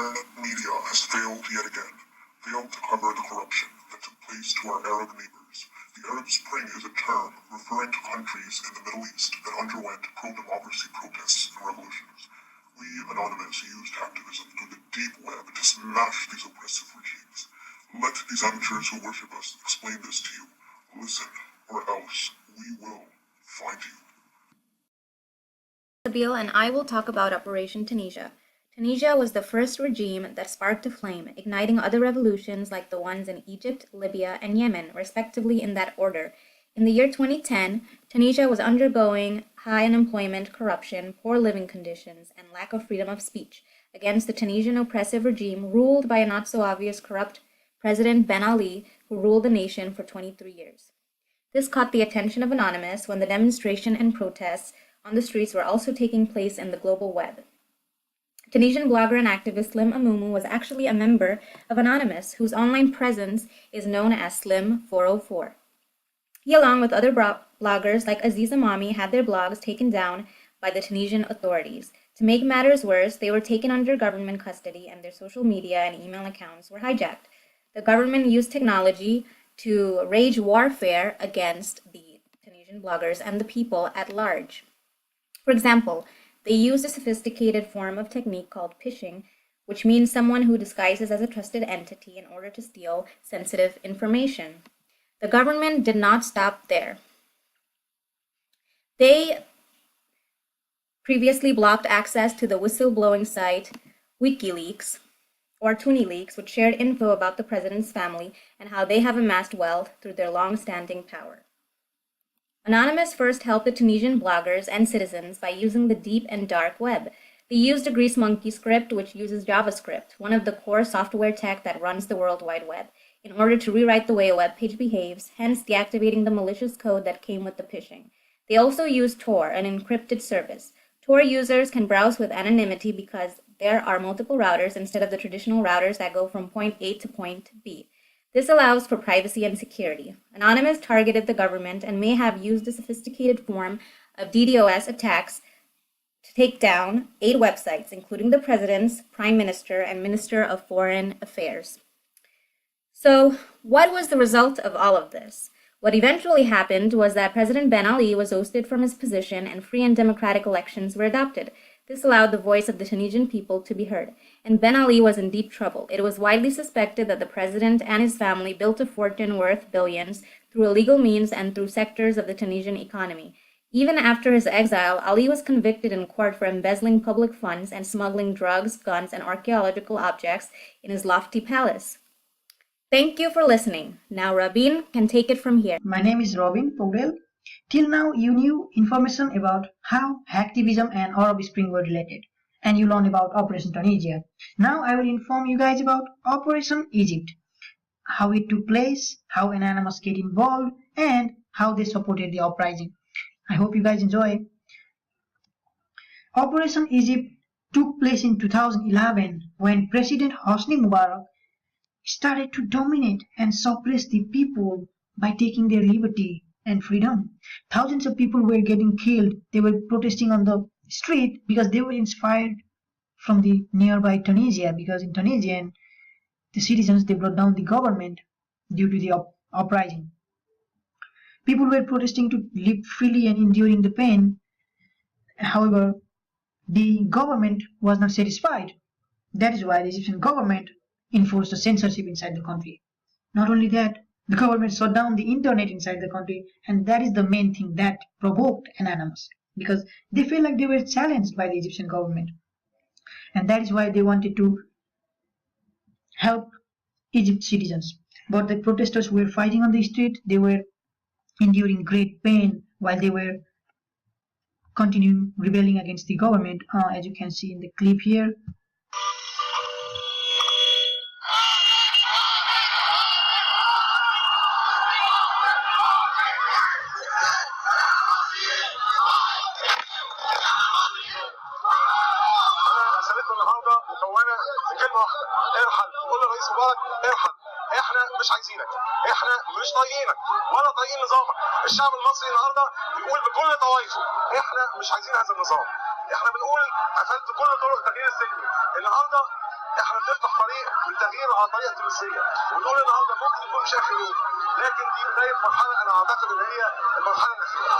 Western media has failed yet again, failed to cover the corruption that took place to our Arab neighbors. The Arab Spring is a term referring to countries in the Middle East that underwent pro-democracy protests and revolutions. We, Anonymous, used hacktivism through the deep web to smash these oppressive regimes. Let these amateurs who worship us explain this to you. Listen, or else we will find you. Nabil and I will talk about Operation Tunisia. Tunisia was the first regime that sparked a flame, igniting other revolutions like the ones in Egypt, Libya, and Yemen, respectively in that order. In the year 2010, Tunisia was undergoing high unemployment, corruption, poor living conditions, and lack of freedom of speech against the Tunisian oppressive regime ruled by a not-so-obvious corrupt President Ben Ali, who ruled the nation for 23 years. This caught the attention of Anonymous when the demonstration and protests on the streets were also taking place in the global web. Tunisian blogger and activist Slim Amumu was actually a member of Anonymous, whose online presence is known as Slim404. He, along with other bloggers like Aziz Amami, had their blogs taken down by the Tunisian authorities. To make matters worse, they were taken under government custody and their social media and email accounts were hijacked. The government used technology to wage warfare against the Tunisian bloggers and the people at large. For example, they used a sophisticated form of technique called phishing, which means someone who disguises as a trusted entity in order to steal sensitive information. The government did not stop there. They previously blocked access to the whistleblowing site WikiLeaks or TuniLeaks, which shared info about the president's family and how they have amassed wealth through their long-standing power. Anonymous first helped the Tunisian bloggers and citizens by using the deep and dark web. They used a Grease Monkey script, which uses JavaScript, one of the core software tech that runs the World Wide Web, in order to rewrite the way a web page behaves, hence deactivating the malicious code that came with the phishing. They also used Tor, an encrypted service. Tor users can browse with anonymity because there are multiple routers instead of the traditional routers that go from point A to point B. This allows for privacy and security. Anonymous targeted the government and may have used a sophisticated form of DDoS attacks to take down 8 websites, including the president's, prime minister, and minister of foreign affairs. So, what was the result of all of this? What eventually happened was that President Ben Ali was ousted from his position and free and democratic elections were adopted. This allowed the voice of the Tunisian people to be heard, and Ben Ali was in deep trouble. It was widely suspected that the president and his family built a fortune worth billions through illegal means and through sectors of the Tunisian economy. Even after his exile, Ali was convicted in court for embezzling public funds and smuggling drugs, guns, and archaeological objects in his lofty palace. Thank you for listening. Now Rabin can take it from here. My name is Robin Pogdel. Till now, you knew information about how hacktivism and Arab Spring were related, and you learned about Operation Tunisia. Now I will inform you guys about Operation Egypt, how it took place, how Anonymous get involved, and how they supported the uprising. I hope you guys enjoy. Operation Egypt took place in 2011 when President Hosni Mubarak started to dominate and suppress the people by taking their liberty and freedom. Thousands of people were getting killed. They were protesting on the street because they were inspired from the nearby Tunisia, because in Tunisia, the citizens, they brought down the government due to the uprising. People were protesting to live freely and enduring the pain. However, the government was not satisfied. That is why the Egyptian government enforced a censorship inside the country. Not only that, the government shut down the internet inside the country, and that is the main thing that provoked Anonymous, because they felt like they were challenged by the Egyptian government. And that is why they wanted to help Egypt's citizens. But the protesters were fighting on the street, they were enduring great pain while they were continuing rebelling against the government, as you can see in the clip here. احنا مش عايزينك، احنا مش طايقينك ولا طايقين نظامك. الشعب المصري النهارده بيقول بكل طوائفه احنا مش عايزين هذا النظام. احنا بنقول قفلت كل طرق التغيير السلمي. النهارده احنا بنفتح طريق للتغيير على طريقه تونسيه، ونقول النهارده ممكن يكون مش اخر يوم، لكن دي بدايه مرحله انا اعتقد ان هي المرحله الاخيره.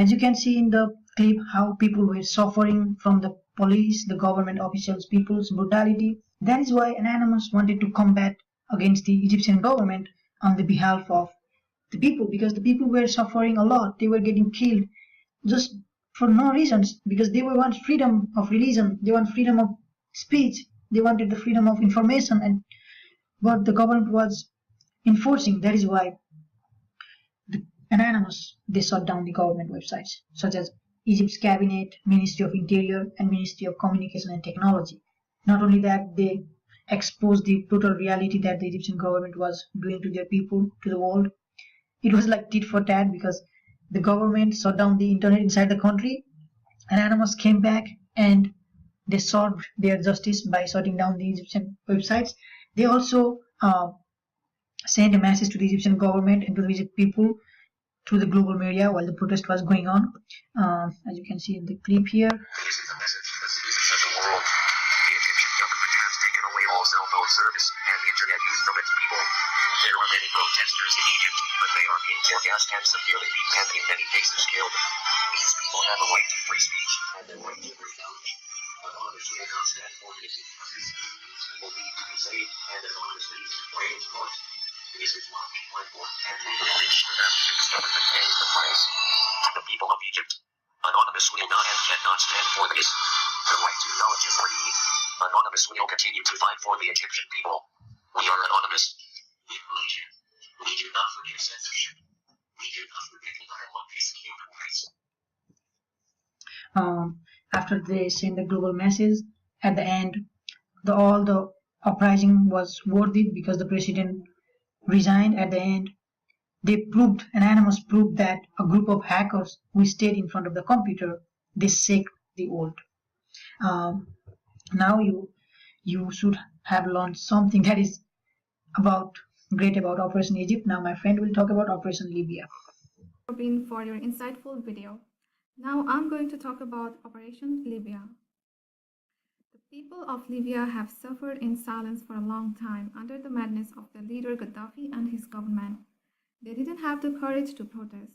As you can see in the clip, how people were suffering from the police, the government officials, people's brutality. That is why Anonymous wanted to combat against the Egyptian government on the behalf of the people, because the people were suffering a lot. They were getting killed just for no reasons, because they want freedom of religion, they want freedom of speech, they wanted the freedom of information, and what the government was enforcing. That is why Anonymous, they shut down the government websites such as Egypt's cabinet, Ministry of Interior, and Ministry of Communication and Technology. Not only that, they exposed the brutal reality that the Egyptian government was doing to their people, to the world. It was like tit for tat, because the government shut down the internet inside the country. Anonymous came back and they solved their justice by shutting down the Egyptian websites. They also sent a message to the Egyptian government and to the Egyptian people through the global media while the protest was going on. As you can see in the clip here. This is a message to the citizens of the world. The Egyptian government has taken away all cell phone service and internet use from its people. There are many protesters in Egypt, but they are being tear gassed and severely beaten and in many cases killed. These people have a right to free speech and the right to free knowledge. But honestly, I cannot stand for this injustice. These people need to be saved and anonymously to pray in court. This is what we fight for, and we will make sure that Egypt's government pays the price. The people of Egypt, Anonymous will not and cannot stand for this. The right to knowledge is free. Anonymous will continue to fight for the Egyptian people. We are Anonymous. We believe you. We do not forget censorship. We do not forget the number one piece of human rights. After they sent the global message, at the end, all the uprising was worth it, because the president resigned at the end. They proved, Anonymous proved, that a group of hackers who stayed in front of the computer, they shook the world. Now you should have learned something that is great about Operation Egypt. Now my friend will talk about Operation Libya. Robin, for your insightful video. Now I'm going to talk about Operation Libya. The people of Libya have suffered in silence for a long time under the madness of the leader Gaddafi and his government. They didn't have the courage to protest.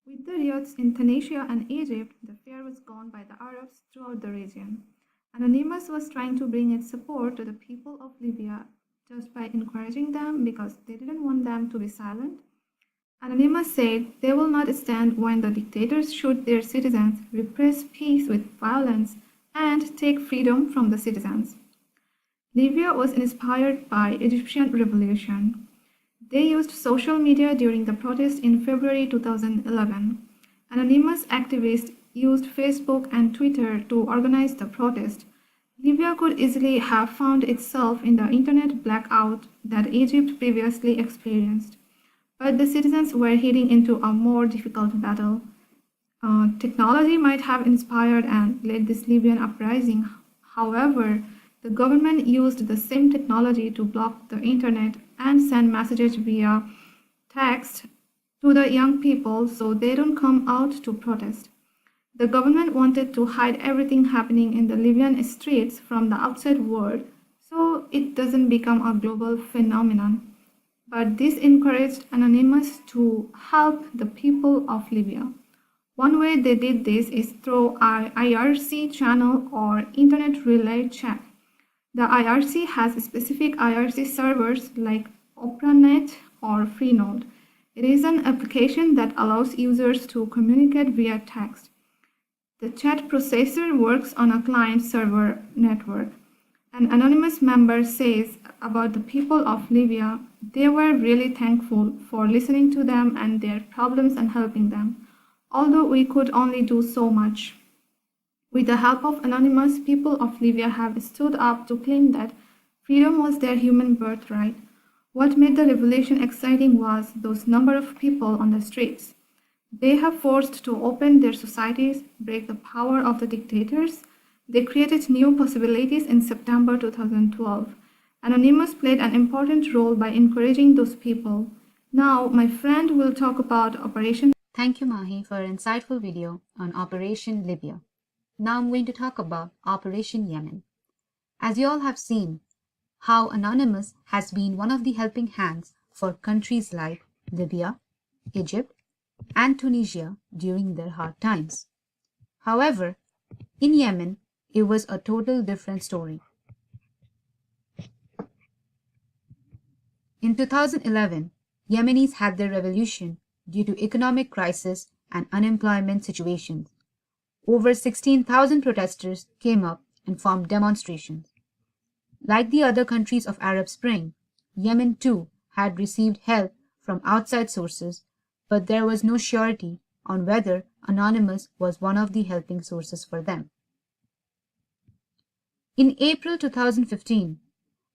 With the riots in Tunisia and Egypt, the fear was gone by the Arabs throughout the region. Anonymous was trying to bring its support to the people of Libya just by encouraging them, because they didn't want them to be silent. Anonymous said they will not stand when the dictators shoot their citizens, repress peace with violence, and take freedom from the citizens. Libya was inspired by Egyptian revolution. They used social media during the protest in February 2011. Anonymous activists used Facebook and Twitter to organize the protest. Libya could easily have found itself in the internet blackout that Egypt previously experienced. But the citizens were heading into a more difficult battle. Technology might have inspired and led this Libyan uprising. However, the government used the same technology to block the internet and send messages via text to the young people so they don't come out to protest. The government wanted to hide everything happening in the Libyan streets from the outside world so it doesn't become a global phenomenon. But this encouraged Anonymous to help the people of Libya. One way they did this is through our IRC channel or Internet Relay Chat. The IRC has specific IRC servers like OperaNet or Freenode. It is an application that allows users to communicate via text. The chat processor works on a client-server network. An anonymous member says about the people of Libya, they were really thankful for listening to them and their problems and helping them, although we could only do so much. With the help of Anonymous, people of Libya have stood up to claim that freedom was their human birthright. What made the revolution exciting was those number of people on the streets. They have forced to open their societies, break the power of the dictators. They created new possibilities in September 2012. Anonymous played an important role by encouraging those people. Now, my friend will talk about Operation. Thank you, Mahi, for an insightful video on Operation Libya. Now I'm going to talk about Operation Yemen. As you all have seen, how Anonymous has been one of the helping hands for countries like Libya, Egypt, and Tunisia during their hard times. However, in Yemen, it was a total different story. In 2011, Yemenis had their revolution due to economic crisis and unemployment situations. Over 16,000 protesters came up and formed demonstrations. Like the other countries of Arab Spring, Yemen too had received help from outside sources, but there was no surety on whether Anonymous was one of the helping sources for them. In April 2015,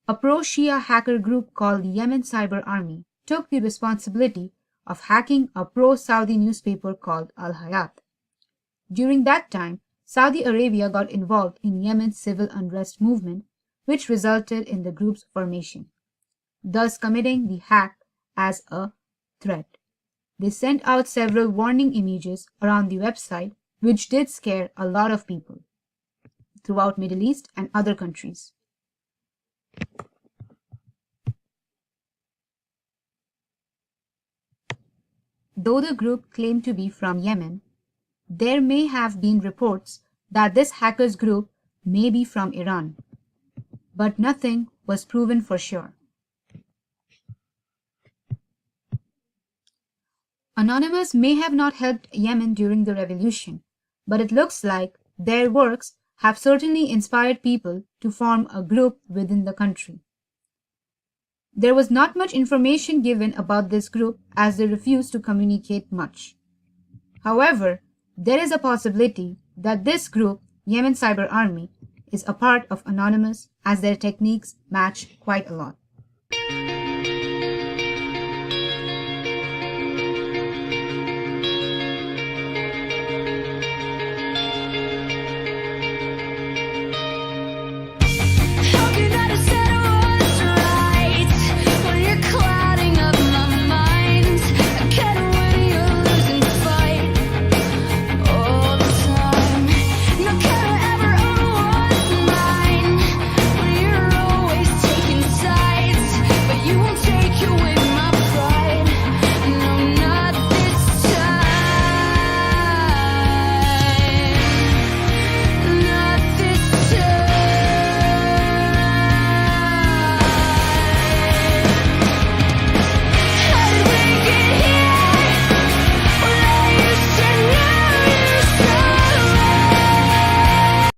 a pro-Shia hacker group called the Yemen Cyber Army took the responsibility of hacking a pro-Saudi newspaper called Al Hayat. During that time, Saudi Arabia got involved in Yemen's civil unrest movement, which resulted in the group's formation, thus committing the hack as a threat. They sent out several warning images around the website, which did scare a lot of people throughout Middle East and other countries. Though the group claimed to be from Yemen, there may have been reports that this hackers group may be from Iran, but nothing was proven for sure. Anonymous may have not helped Yemen during the revolution, but it looks like their works have certainly inspired people to form a group within the country. There was not much information given about this group as they refused to communicate much. However, there is a possibility that this group, Yemen Cyber Army, is a part of Anonymous as their techniques match quite a lot.